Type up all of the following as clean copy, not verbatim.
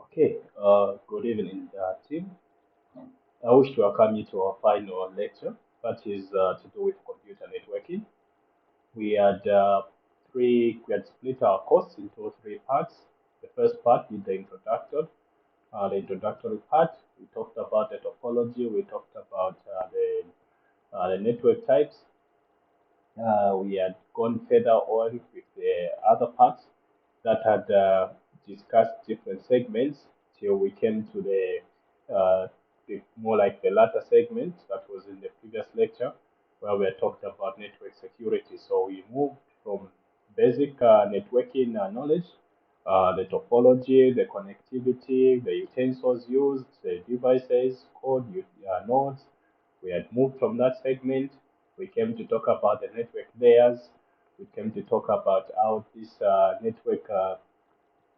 Okay, good evening, team. I wish to welcome you to our final lecture, that is to do with computer networking. We had split our course into three parts. The first part is the introductory part. We talked about the topology. We talked about the network types. We had gone further on with the other parts that had discussed different segments till we came to the more like the latter segment that was in the previous lecture where we had talked about network security. So we moved from basic networking knowledge, the topology, the connectivity, the utensils used, the devices, code, nodes. We had moved from that segment. We came to talk about the network layers. We came to talk about how this network,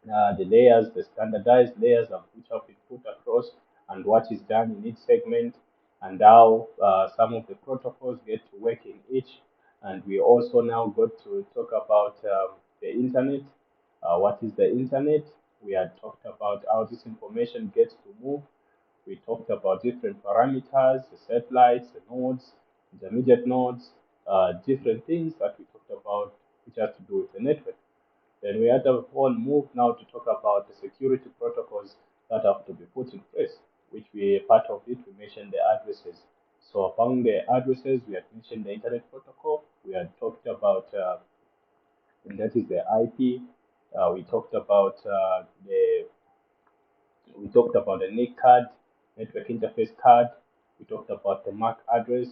the layers, the standardized layers of which have been put across, and what is done in each segment, and how some of the protocols get to work in each. And we also now got to talk about the internet. What is the internet? We had talked about how this information gets to move. We talked about different parameters, the satellites, the nodes, intermediate nodes, different things that we talked about which has to do with the network. Then we had a whole move now to talk about the security protocols that have to be put in place, which we part of it, we mentioned the addresses. So among the addresses, we had mentioned the internet protocol. We had talked about, and that is the IP. We talked about the NIC card, network interface card. We talked about the MAC address,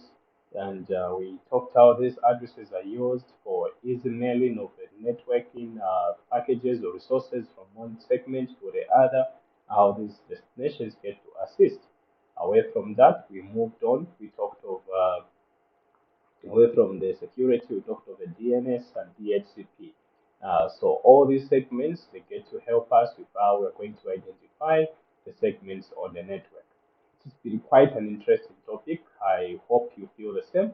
and we talked how these addresses are used for easy mailing of the networking packages or resources from one segment to the other, how these destinations get to assist. Away from that, we moved on. We talked of away from the security, we talked of the DNS and DHCP. So all these segments, they get to help us with how we're going to identify the segments on the network. It's been quite an interesting topic. I hope you feel the same.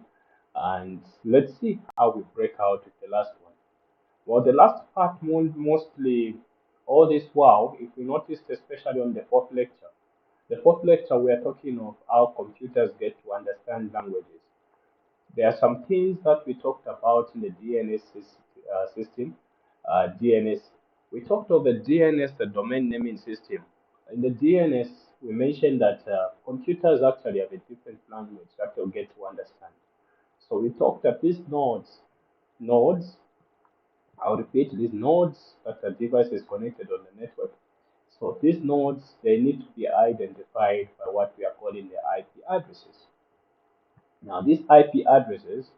And let's see how we break out with the last one. Well, the last part mostly all this while, if we noticed, especially on the fourth lecture, we are talking of how computers get to understand languages. There are some things that we talked about in the DNS system. DNS. We talked of the DNS, the domain naming system. In the DNS, we mentioned that computers actually have a different language that they'll get to understand. So we talked that these nodes, I'll repeat, these nodes that the device is connected on the network. So these nodes, they need to be identified by what we are calling the IP addresses. Now, these IP addresses,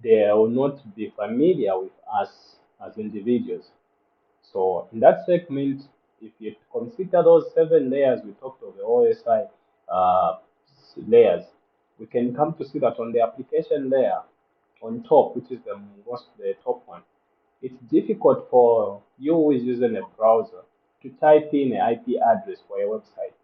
they will not be familiar with us as individuals. So in that segment, if you consider those 7 layers we talked of, the OSI layers, we can come to see that on the application layer on top, which is the top one, it's difficult for you who is using a browser to type in an IP address for a website.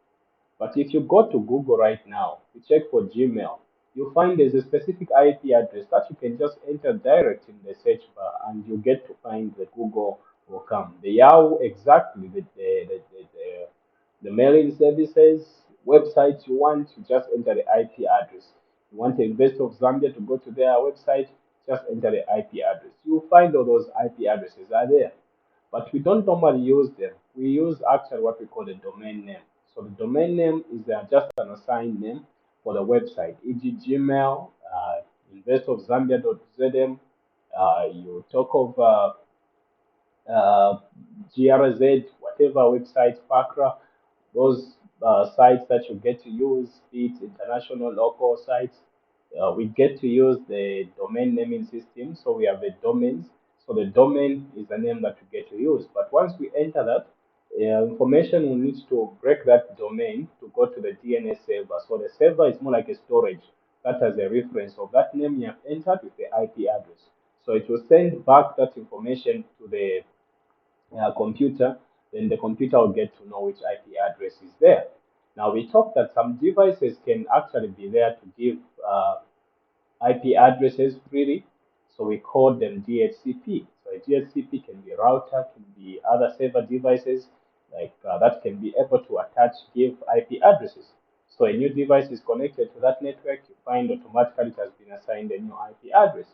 But if you go to Google right now, you check for Gmail, you'll find there's a specific IP address that you can just enter direct in the search bar and you get to find the Google will come. The Yahoo exactly the mailing services, websites you want, you just enter the IP address. You want the University of Zambia to go to their website, just enter the IP address. You'll find all those IP addresses are there. But we don't normally use them. We use actually what we call the domain name. So the domain name is just an assigned name for the website, e.g. Gmail, universityofzambia.zm, you talk of GRZ, whatever websites, FACRA, those sites that you get to use, be it international, local sites, we get to use the domain naming system. So we have the domains. So the domain is the name that we get to use. But once we enter that, information will need to break that domain to go to the DNS server. So the server is more like a storage that has a reference of that name you have entered with the IP address. So it will send back that information to the computer, then the computer will get to know which IP address is there. Now we talked that some devices can actually be there to give IP addresses freely, so we call them DHCP. So a DHCP can be a router, can be other server devices. that can be able to attach give IP addresses. So a new device is connected to that network, you find automatically it has been assigned a new IP address.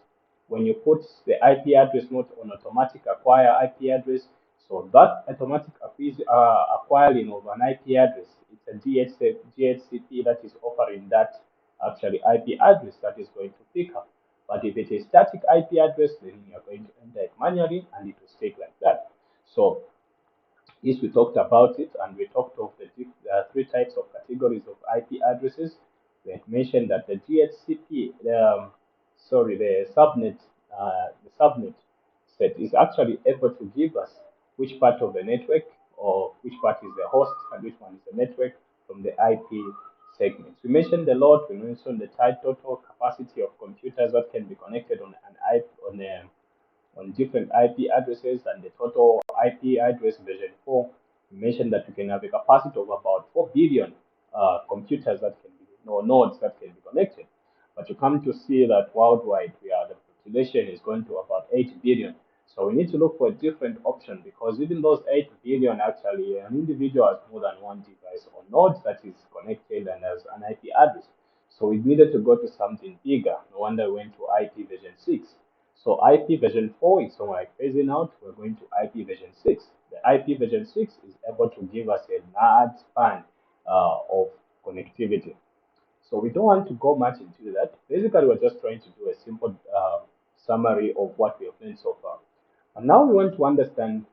When you put the IP address not on automatic acquire IP address, so that automatic acquiring of an IP address, it's a DHCP that is offering that actually IP address that is going to pick up. But if it is static IP address, then you're going to enter it manually and it will stay like that. So yes, we talked about it, and we talked of the three types of categories of IP addresses. We had mentioned that the DHCP, the subnet set is actually able to give us which part of the network or which part is the host and which one is the network from the IP segments. We mentioned the load, we mentioned the total capacity of computers that can be connected on an IP on different IP addresses and the total IP address version 4, we mentioned that we can have a capacity of about 4 billion computers that can be, no nodes that can be connected. But you come to see that worldwide, the population is going to about 8 billion. So we need to look for a different option because even those 8 billion actually, an individual has more than one device or node that is connected and has an IP address. So we needed to go to something bigger. No wonder we went to IP version 6. So IP version 4 is somewhere like phasing out. We're going to IP version 6. The IP version 6 is able to give us a large span of connectivity. So we don't want to go much into that. Basically, we're just trying to do a simple summary of what we have learned so far. And now we want to understand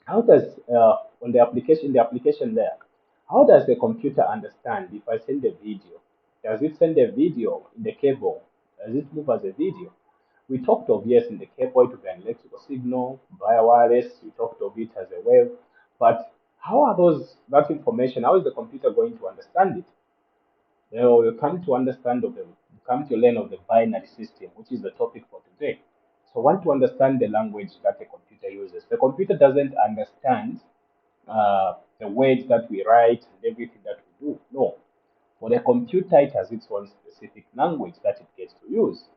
how does on the application there, how does the computer understand if I send a video? Does it send a video in the cable? Does it move as a video? We talked of yes in the cable to be an electrical signal via wireless. We talked of it as a wave, but how are that information? How is the computer going to understand it? You come to understand of you come to learn of the binary system, which is the topic for today. So, want to understand the language that the computer uses. The computer doesn't understand the words that we write and everything that we do. No, for the computer, it has its own specific language that it gets to use.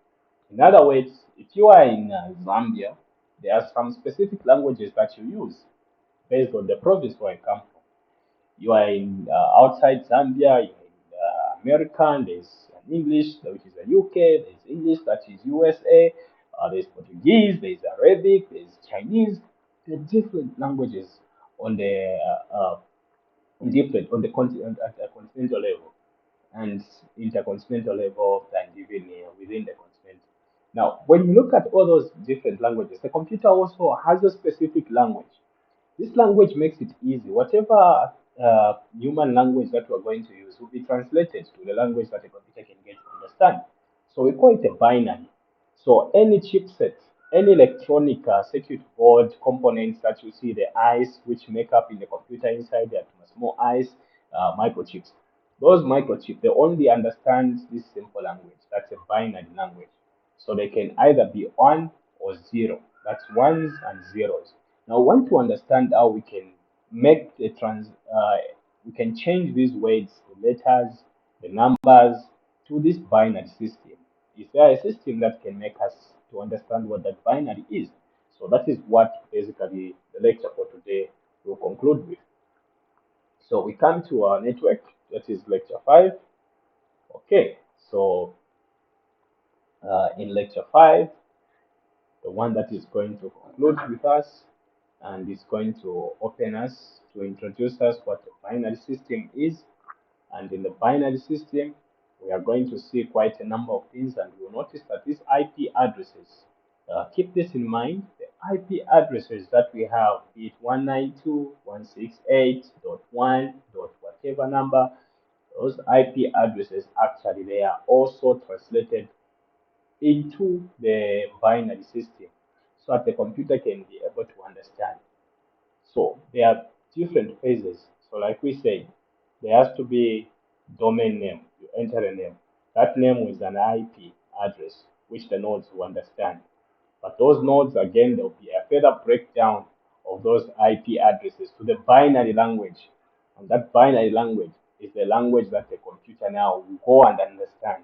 In other words, if you are in Zambia, there are some specific languages that you use based on the province where you come from. You are in outside Zambia, you're in America, and there's an English, which is the UK, there's English, that is USA, there's Portuguese, there's Arabic, there's Chinese. There are different languages on the on the continent at a continental level and intercontinental level and even within the continent. Now, when you look at all those different languages, the computer also has a specific language. This language makes it easy. Whatever human language that we're going to use will be translated to the language that a computer can get to understand. So we call it a binary. So any chipset, any electronic circuit board components that you see, the ICE which make up in the computer inside, there are small ICE microchips. Those microchips, they only understand this simple language. That's a binary language. So they can either be 1 or 0. That's ones and zeros. Now, I want to understand how we can make we can change these words, the letters, the numbers to this binary system. Is there a system that can make us to understand what that binary is? So that is what basically the lecture for today will conclude with. So we come to our network, that is lecture 5. Okay, so in lecture 5, the one that is going to conclude with us and is going to open us to introduce us what the binary system is. And in the binary system, we are going to see quite a number of things, and you'll notice that these IP addresses, keep this in mind, the IP addresses that we have, be it 192.168.1. whatever number, those IP addresses actually they are also translated into the binary system so that the computer can be able to understand. So there are different phases. So like we said, there has to be domain name. You enter a name. That name is an IP address, which the nodes will understand. But those nodes, again, there will be a further breakdown of those IP addresses to the binary language. And that binary language is the language that the computer now will go and understand.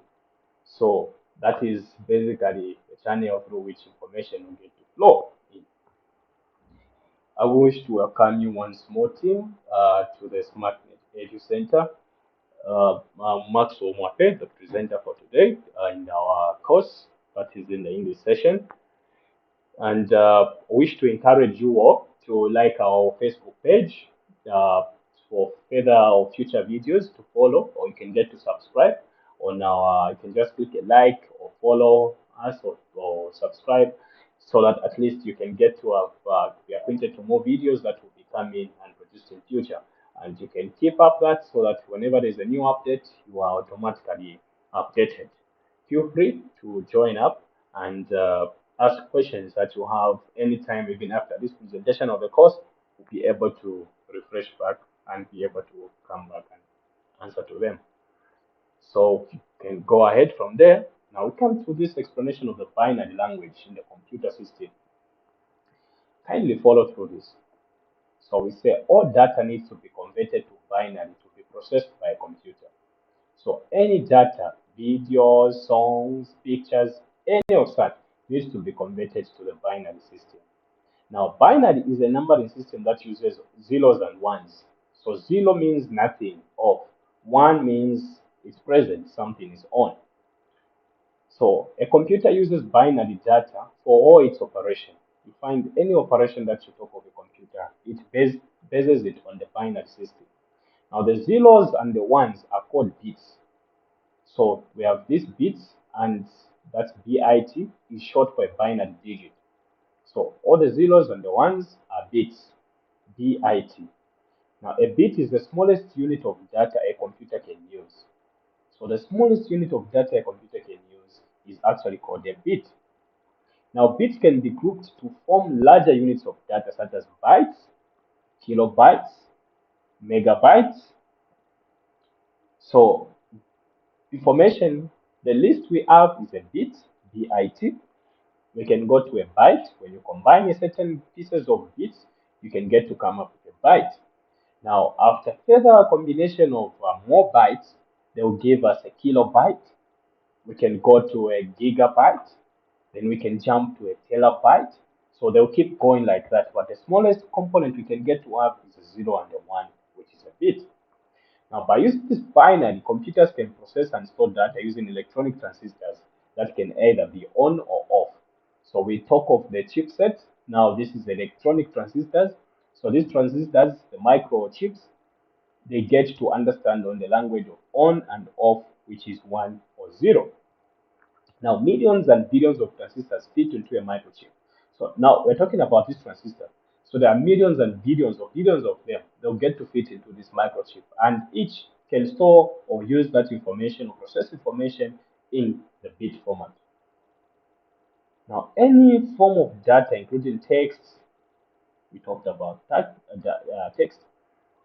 So that is basically the channel through which information will get to flow in. I wish to welcome you once more, team, to the SmartNet Edu Center. Maxwell Mwape, the presenter for today in our course, that is in the English session. And wish to encourage you all to like our Facebook page uh, for further or future videos to follow, or you can get to subscribe on our. You can just click a like or follow us or subscribe, so that at least you can get to have be acquainted to more videos that will be coming and produced in future. And you can keep up that so that whenever there's a new update, you are automatically updated. Feel free to join up and ask questions that you have anytime, even after this presentation of the course. We'll be able to refresh back and be able to come back and answer to them. So you can go ahead from there. Now we come to this explanation of the binary language in the computer system. Kindly follow through this. So we say all data needs to be converted to binary to be processed by a computer. So any data, videos, songs, pictures, any of that needs to be converted to the binary system. Now, binary is a numbering system that uses zeros and ones. So zero means nothing, off. One means it's present, something is on. So a computer uses binary data for all its operation. You find any operation that you talk of a computer, it bases it on the binary system. Now the zeros and the ones are called bits. So we have these bits, and that's bit is short for a binary digit. So all the zeros and the ones are bits, bit. Now a bit is the smallest unit of data a computer can use. So the smallest unit of data a computer can use is actually called a bit. Now bits can be grouped to form larger units of data such as bytes, kilobytes, megabytes. So information, the least we have is a bit, bit. We can go to a byte. When you combine a certain pieces of bits, you can get to come up with a byte. Now, after further combination of more bytes, they will give us a kilobyte. We can go to a gigabyte. Then we can jump to a terabyte. So they'll keep going like that. But the smallest component we can get to have is a 0 and a 1, which is a bit. Now, by using this binary, computers can process and store data using electronic transistors that can either be on or off. So we talk of the chipset. Now, this is electronic transistors. So these transistors, the microchips, they get to understand on the language of on and off, which is 1 or 0. Now, millions and billions of transistors fit into a microchip. So now we're talking about this transistor. So there are millions and billions of them. They'll get to fit into this microchip, and each can store or use that information or process information in the bit format. Now, any form of data, including text, we talked about that, text,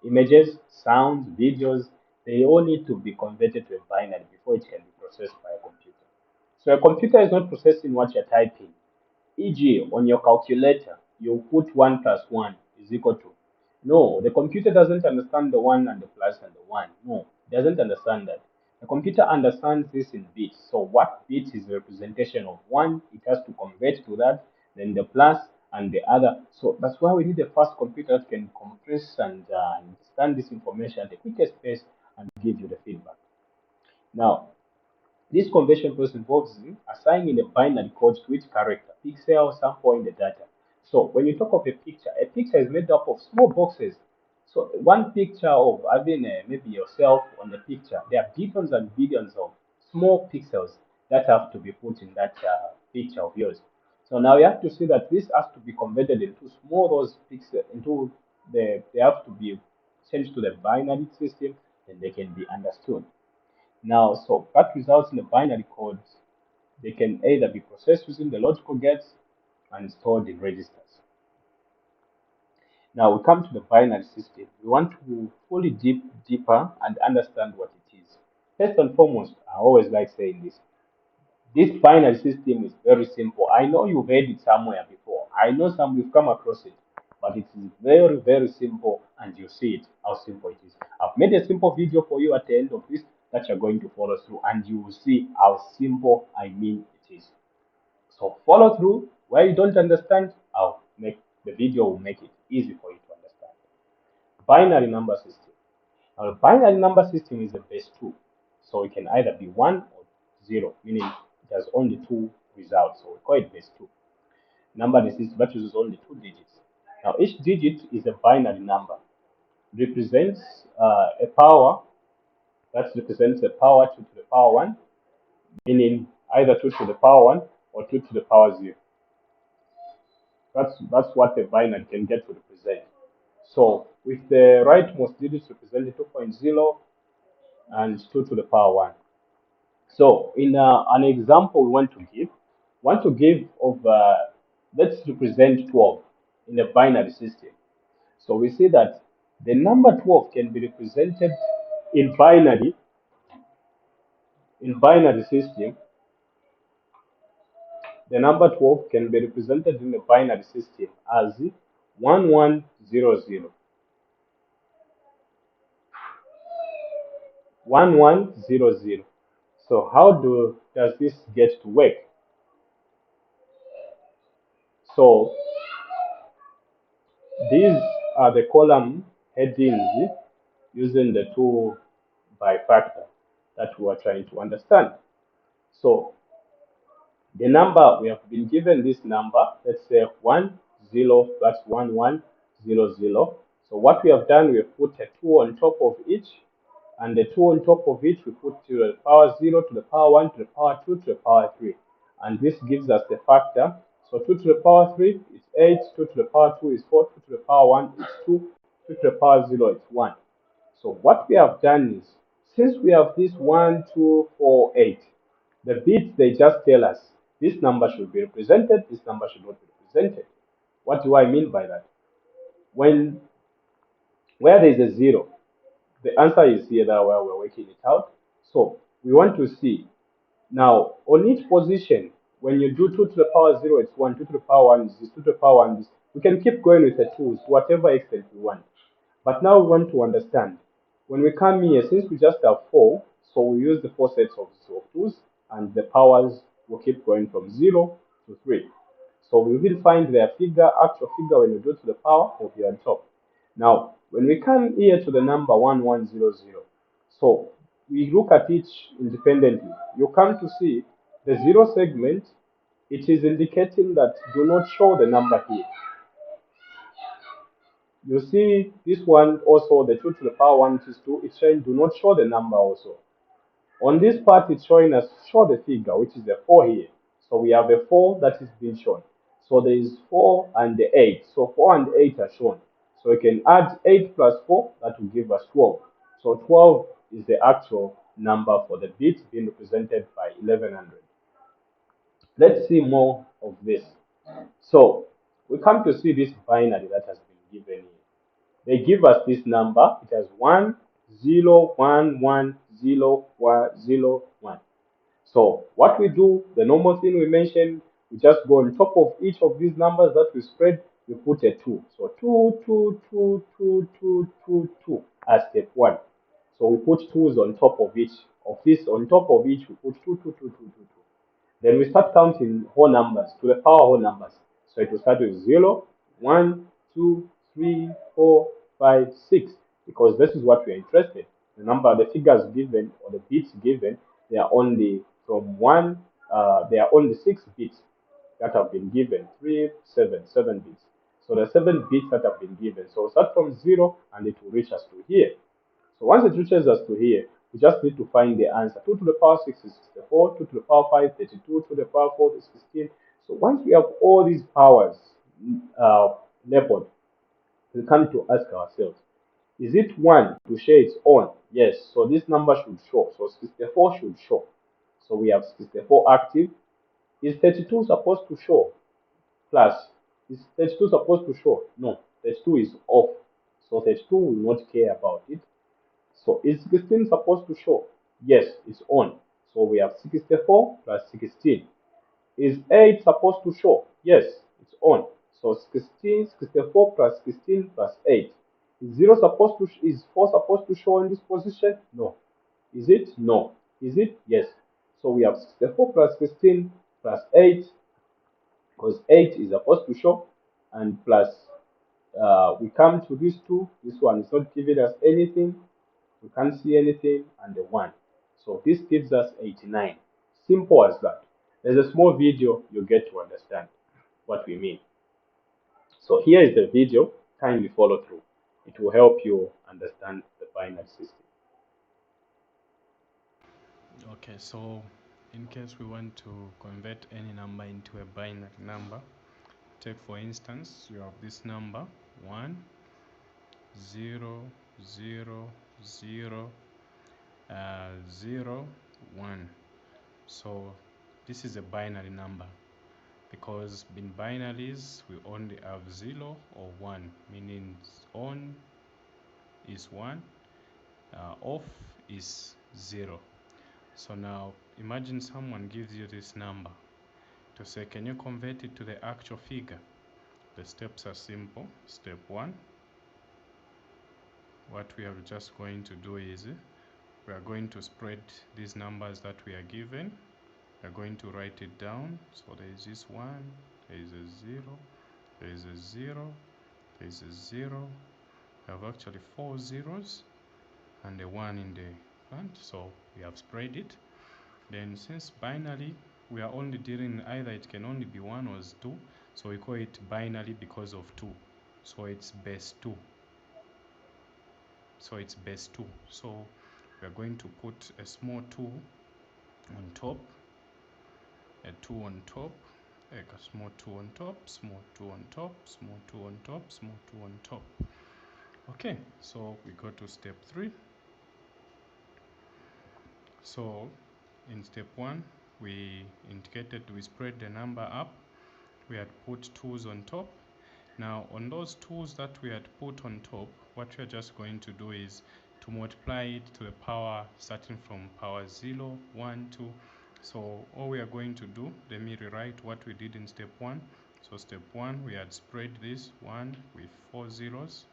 images, sounds, videos, they all need to be converted to a binary before it can be processed by a computer. So a computer is not processing what you're typing. E.g., on your calculator, you put 1 plus 1 is equal to. No, the computer doesn't understand the 1 and the plus and the 1. No, it doesn't understand that. The computer understands this in bits. So what bit is the representation of 1? It has to convert to that, then the plus and the other. So that's why we need a fast computer that can compress and understand this information at the quickest pace and give you the feedback. Now, this conversion process involves assigning a binary code to each character, pixel, sample in the data. So when you talk of a picture is made up of small boxes. So one picture of having maybe yourself on the picture, there are billions and billions of small pixels that have to be put in that picture of yours. So now you have to see that this has to be converted into small those pixels into they have to be changed to the binary system, and they can be understood. Now, so that results in a binary code. They can either be processed using the logical gates and stored in registers. Now we come to the binary system. We want to fully deeper and understand what it is. First and foremost, I always like saying this. This binary system is very simple. I know you've heard it somewhere before. I know some you've come across it, but it is very, very simple, and you see it how simple it is. I've made a simple video for you at the end of this that you're going to follow through, and you will see how simple I mean it is. So follow through. Where you don't understand, I'll make The video will make it easy for you to understand. Binary number system. Now, the binary number system is a base 2. So it can either be 1 or 0, meaning it has only 2 results. So we call it base 2. Number system that uses only 2 digits. Now, each digit is a binary number. Represents a power that represents a power 2 to the power 1, meaning either 2 to the power 1 or 2 to the power 0. That's what a binary can get to represent. So with the rightmost digits representing 2.0 and 2 to the power 1. So in an example we want to give of, let's represent 12 in a binary system. So we see that the number 12 can be represented in binary system. The number 12 can be represented in a binary system as 1100. 1100. So how does this get to work? So these are the column headings using the 2 by factor that we are trying to understand. So the number, we have been given this number, let's say 10, that's 1100. So what we have done, we have put a 2 on top of each, and the 2 on top of each we put to the power 0, to the power 1, to the power 2, to the power 3. And this gives us the factor. So 2 to the power 3 is 8, 2 to the power 2 is 4, 2 to the power 1 is 2, 2 to the power 0 is 1. So what we have done is, since we have this 1, 2, 4, 8, the bits, they just tell us this number should be represented, this number should not be represented. What do I mean by that? Where there is a 0, the answer is here that where we're working it out. So we want to see now on each position, when you do 2 to the power 0, it's 1, 2 to the power 1 is this, 2 to the power 1 is this. We can keep going with the 2s to whatever extent we want. But now we want to understand, when we come here, since we just have 4, so we use the 4 sets of 2s, and the powers will keep going from 0 to 3. So we will find their actual figure when we go to the power will be on top. Now, when we come here to the number 1100, so we look at each independently. You come to see the 0 segment, it is indicating that do not show the number here. You see this one also, the 2 to the power 1, which is 2, it's showing do not show the number also. On this part, it's showing us show the figure, which is the 4 here. So we have a 4 that is being shown. So there is 4 and the 8. So 4 and 8 are shown. So we can add 8 plus 4, that will give us 12. So 12 is the actual number for the bits being represented by 1100. Let's see more of this. So we come to see this binary that has been given here. They give us this number. It has 1, 0, 1, 1, 0, 1, 0, 1. So what we do, the normal thing we mentioned, we just go on top of each of these numbers that we spread, we put a 2. So 2, 2, 2, 2, 2, 2, 2 as step 1. So we put 2's on top of each of this. On top of each, we put 2, 2, 2, 2, 2, 2. Then we start counting whole numbers to the power whole numbers. So it will start with 0, 1, 2, 3, 4, 5, 6, because this is what we are interested in. Remember, the figures given or the bits given, they are only from they are only 6 bits that have been given, 3, 7, 7 bits. So the 7 bits that have been given. So start from 0 and it will reach us to here. So once it reaches us to here, we just need to find the answer. 2 to the power 6 is 64, 2 to the power 5, 32, 2 to the power 4 is 16. So once we have all these powers labeled, we come to ask ourselves, is it 1 to share its own? Yes, so this number should show. So 64 should show. So we have 64 active. Is 32 supposed to show? Plus, is 32 supposed to show? No, 32 is off. So 32 will not care about it. So is 16 supposed to show? Yes, it's on. So we have 64 plus 16. Is 8 supposed to show? Yes, it's on. So 64 plus 16 plus 8. Is 4 supposed to show in this position? No. Is it? No. Is it? Yes. So we have 64 plus 16 plus 8, because 8 is supposed to show. and plus we come to these two. This one is not giving us anything. We can't see anything, and the 1. So this gives us 89. Simple as that. There's a small video you get to understand what we mean. So here is the video. Kindly follow through. It will help you understand the binary system. Okay, so in case we want to convert any number into a binary number, take for instance, you have this number 1 0 0 0 0 1. So this is a binary number, because in binaries we only have 0 or 1, meaning on is 1, off is 0. So now imagine someone gives you this number to say, can you convert it to the actual figure? The steps are simple. Step 1, what we are just going to do is we are going to spread these numbers that we are given. We are going to write it down. So there is this 1, there is a 0, there is a 0, there is a 0. We have actually 4 zeros and a 1 in the front, so we have spread it. Then since binary, we are only dealing, either it can only be 1 or 2, so we call it binary because of 2. So it's base 2. So it's base 2. So we are going to put a small 2 on top, a 2 on top, like a small 2 on top, small 2 on top, small 2 on top, small 2 on top. Okay, so we go to step 3. So in step 1, we indicated we spread the number up. We had put 2's on top. Now on those 2's that we had put on top, what we are just going to do is to multiply it to the power starting from power 0, 1, 2. So all we are going to do, let me rewrite what we did in step 1. So step 1, we had spread this 1 with 4 zeros,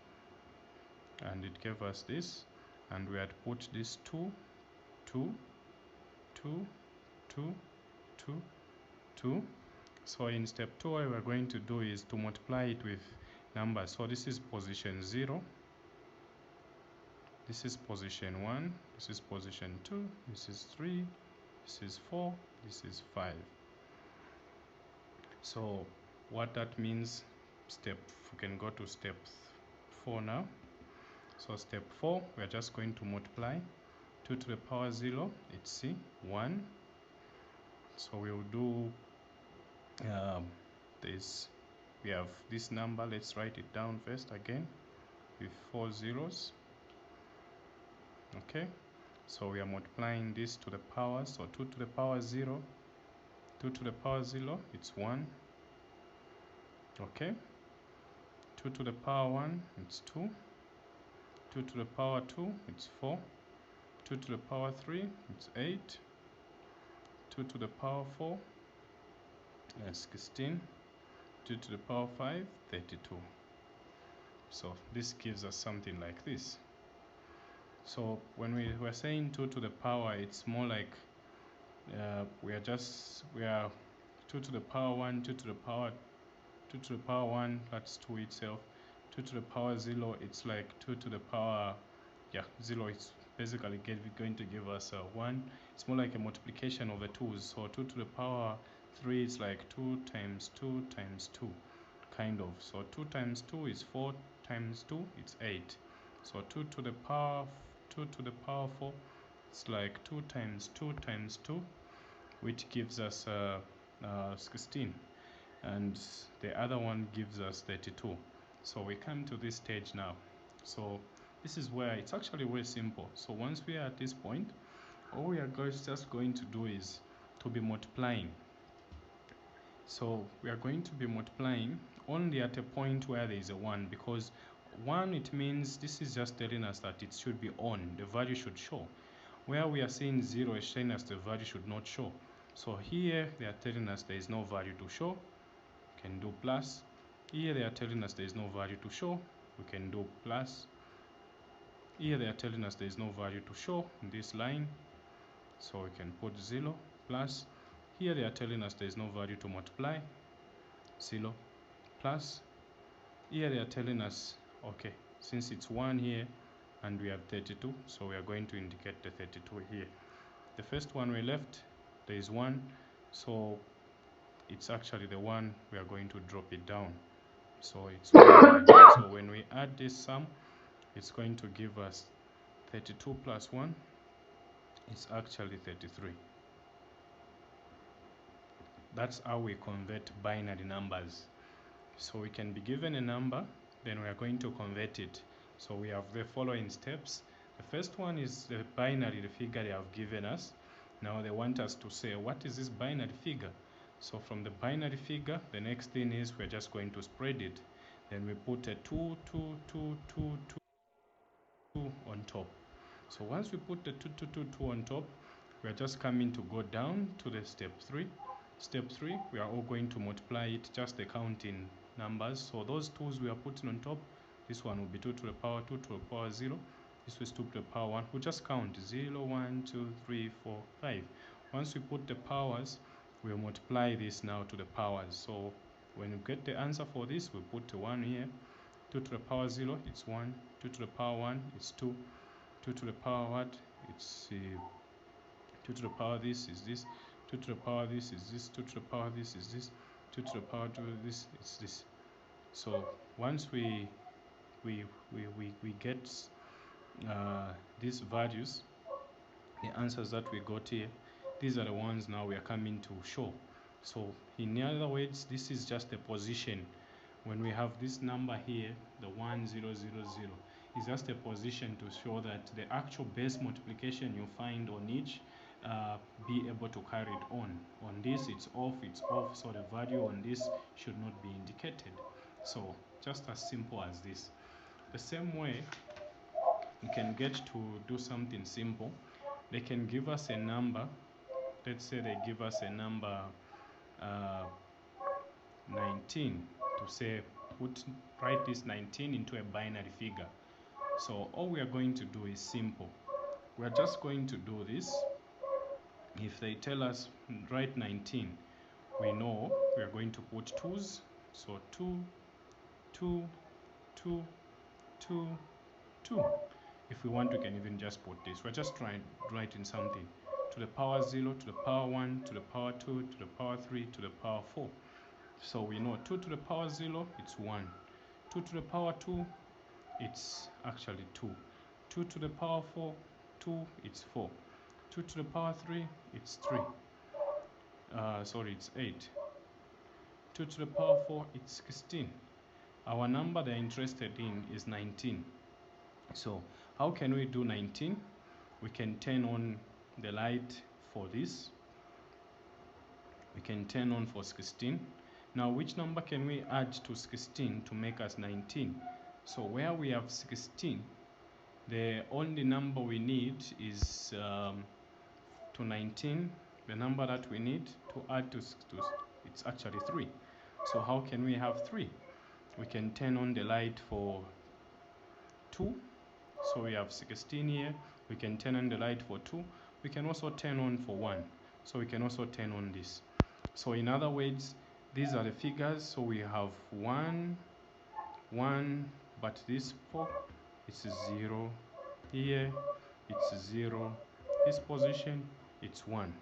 and it gave us this, and we had put this 2, 2, 2, 2, 2, 2. So in step 2, what we're going to do is to multiply it with numbers. So this is position 0, this is position 1, this is position 2, this is 3, this is 4, this is 5. So what that means, we can go to step 4 now. So step 4, we're just going to multiply 2 to the power 0, it's C, 1. So we'll do this. We have this number, let's write it down first again with 4 zeros. Okay, so we are multiplying this to the power. So 2 to the power 0, 2 to the power 0, it's 1. Okay, 2 to the power 1, it's 2. 2 to the power 2, it's 4. 2 to the power 3, it's 8. 2 to the power 4, 16. 2 to the power 5, 32. So this gives us something like this. So when we were saying 2 to the power, it's more like we are 2 to the power 1, 2 to the power 1, that's 2 itself. 2 to the power 0, it's like 2 to the power 0. It's basically going to give us 1. It's more like a multiplication of the 2's. So 2 to the power 3 is like 2 times 2 times 2, kind of. So 2 times 2 is 4 times 2, it's 8. So 2 to the power 4, it's like 2 times 2 times 2, which gives us 16. And the other one gives us 32. So we come to this stage now. So this is where it's actually very simple. So once we are at this point, all we are just going to do is to be multiplying. So we are going to be multiplying only at a point where there is a 1, because 1, it means this is just telling us that it should be on, the value should show. Where we are saying 0 is telling us the value should not show. So here they are telling us there is no value to show, we can do plus. Here they are telling us there is no value to show, we can do plus. Here they are telling us there is no value to show in this line, so we can put 0 plus. Here they are telling us there is no value to multiply, 0 plus. Here they are telling us, okay, since it's 1 here and we have 32, so we are going to indicate the 32 here. The first one we left, there is 1, so it's actually the 1, we are going to drop it down. So it's 1. So when we add this sum, it's going to give us 32 plus 1, it's actually 33. That's how we convert binary numbers. So we can be given a number, then we are going to convert it. So we have the following steps. The first one is the binary figure they have given us. Now they want us to say, what is this binary figure? So from the binary figure, the next thing is we're just going to spread it. Then we put a 2, 2, 2, 2, 2 on top. So once we put the 2, 2, 2, 2 on top, we are just coming to go down to the step 3. Step 3, we are all going to multiply it, just the counting numbers. So those 2's we are putting on top, this one will be 2 to the power 2 to the power 0. This is 2 to the power 1. We'll just count 0, 1, 2, 3, 4, 5. Once we put the powers, we'll multiply this now to the powers. So when we get the answer for this, we put 1 here. 2 to the power 0, it's 1. 2 to the power 1, it's 2. 2 to the power what? It's 2 to the power this is this. 2 to the power this is this. 2 to the power this is this. 2 to the power this is this. So once we get these values, the answers that we got here, these are the ones now we are coming to show. So in other words, this is just a position. When we have this number here, the 1000, is just a position to show that the actual base multiplication you find on each be able to carry it on. On this it's off, so the value on this should not be indicated. So just as simple as this. The same way you can get to do something simple. They can give us a number. Let's say they give us a number 19 to say write this 19 into a binary figure. So all we are going to do is simple. We are just going to do this. If they tell us write 19, we know we are going to put 2's. So 2, 2, 2, 2, 2. If we want, we can even just put this. We're just writing something. To the power 0, to the power 1, to the power 2, to the power 3, to the power 4. So we know 2 to the power 0, it's 1. 2 to the power 2, it's actually 2. 2 to the power 4, 2, it's 4. 2 to the power 3, it's 3. It's 8. 2 to the power 4, it's 16. Our number they're interested in is 19. So how can we do 19? We can turn on the light for this. We can turn on for 16. Now which number can we add to 16 to make us 19? So where we have 16, the only number we need is to 19. The number that we need to add to it's actually 3. So how can we have 3? We can turn on the light for 2. So we have 16 here. We can turn on the light for 2. We can also turn on for 1. So we can also turn on this. So in other words, these are the figures. So we have 1, 1, but this 4, it's 0. Here, it's 0. This position, it's 1.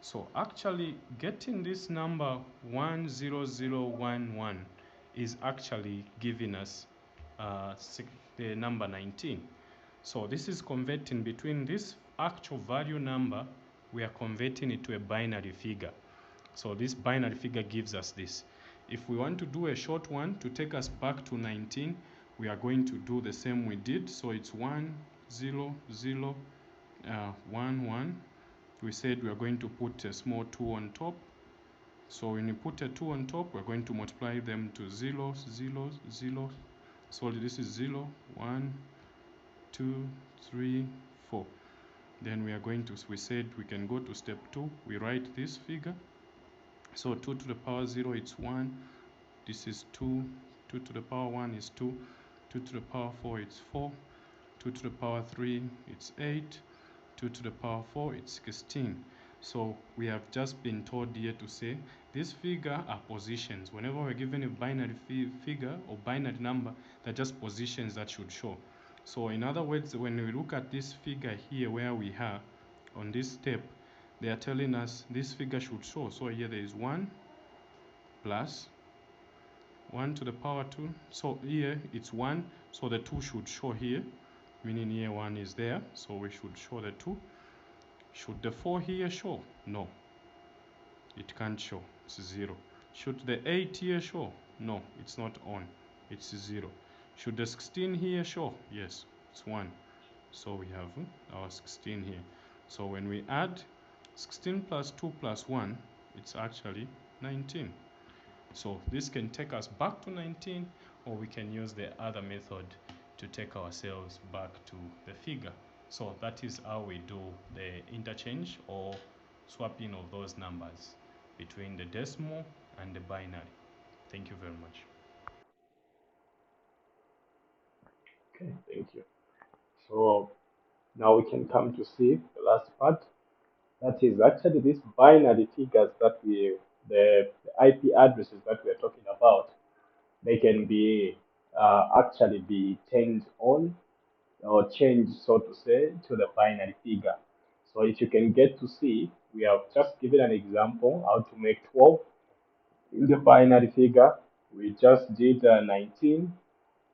So actually getting this number 10011 is actually giving us the number 19. So this is converting between this actual value number, we are converting it to a binary figure. So this binary figure gives us this. If we want to do a short one to take us back to 19, we are going to do the same we did. So it's 1, 0, 0, 1, 1. We said we are going to put a small 2 on top. So when you put a 2 on top, we're going to multiply them to 0, 0, 0. So this is 0, 1, 2, 3, 4. Then we are going to, we said we can go to step 2. We write this figure. So 2 to the power 0, it's 1. This is 2. 2 to the power 1 is 2. 2 to the power 4, it's 4. 2 to the power 3, it's 8. 2 to the power 4, it's 16. So we have just been told here to say this figure are positions. Whenever we're given a binary figure or binary number, they're just positions that should show. So in other words, when we look at this figure here where we are on this step, they are telling us this figure should show. So here there is 1 plus 1 to the power 2. So here it's 1, so the 2 should show here, meaning here 1 is there, so we should show the 2. Should the 4 here show? No, it can't show, it's 0. Should the 8 here show? No, it's not on, it's 0. Should the 16 here show? Yes, it's 1. So we have our 16 here. So when we add 16 plus 2 plus 1, it's actually 19. So this can take us back to 19, or we can use the other method to take ourselves back to the figure. So that is how we do the interchange or swapping of those numbers between the decimal and the binary. Thank you very much. Okay, thank you. So now we can come to see the last part. That is actually these binary figures that the IP addresses that we are talking about. They can be actually be turned on or changed, so to say, to the binary figure. So if you can get to see, we have just given an example how to make 12 in the binary figure. We just did 19.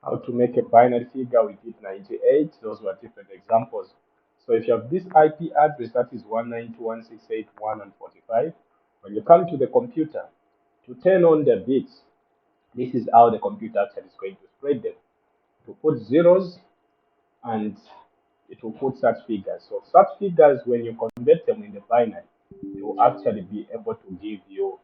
How to make a binary figure, we did 98. Those were different examples. So if you have this IP address that is 192.168.1 and 45, when you come to the computer to turn on the bits, this is how the computer actually is going to spread them. To put zeros and it will put such figures. So such figures, when you convert them in the binary, it will actually be able to give you